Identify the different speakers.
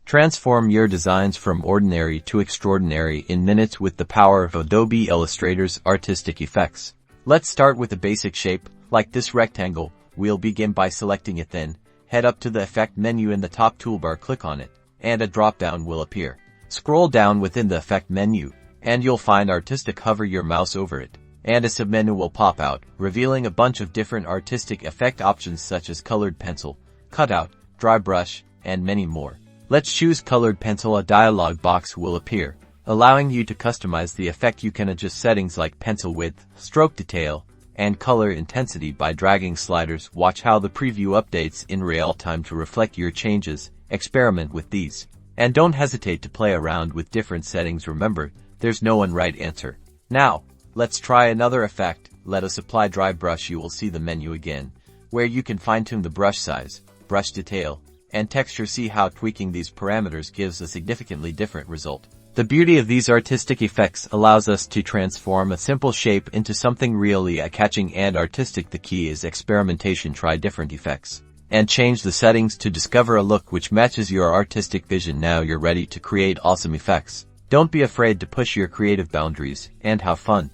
Speaker 1: Transform your designs from ordinary to extraordinary in minutes with the power of Adobe Illustrator's artistic effects. Let's start with a basic shape, like this rectangle. We'll begin by selecting it, then head up to the Effect menu in the top toolbar, click on it, and a drop-down will appear. Scroll down within the Effect menu, and you'll find Artistic. Hover your mouse over it, and a submenu will pop out, revealing a bunch of different artistic effect options such as colored pencil, cutout, dry brush, and many more. Let's choose colored pencil. A dialog box will appear, allowing you to customize the effect. You can adjust settings like pencil width, stroke detail, and color intensity by dragging sliders. Watch how the preview updates in real time to reflect your changes. Experiment with these, and don't hesitate to play around with different settings. Remember, there's no one right answer. Now, let's try another effect. Let us apply dry brush. You will see the menu again, where you can fine-tune the brush size, brush detail, and texture. See how tweaking these parameters gives a significantly different result. The beauty of these artistic effects allows us to transform a simple shape into something really eye-catching and artistic. The key is experimentation. Try different effects and change the settings to discover a look which matches your artistic vision. Now you're ready to create awesome effects. Don't be afraid to push your creative boundaries and have fun.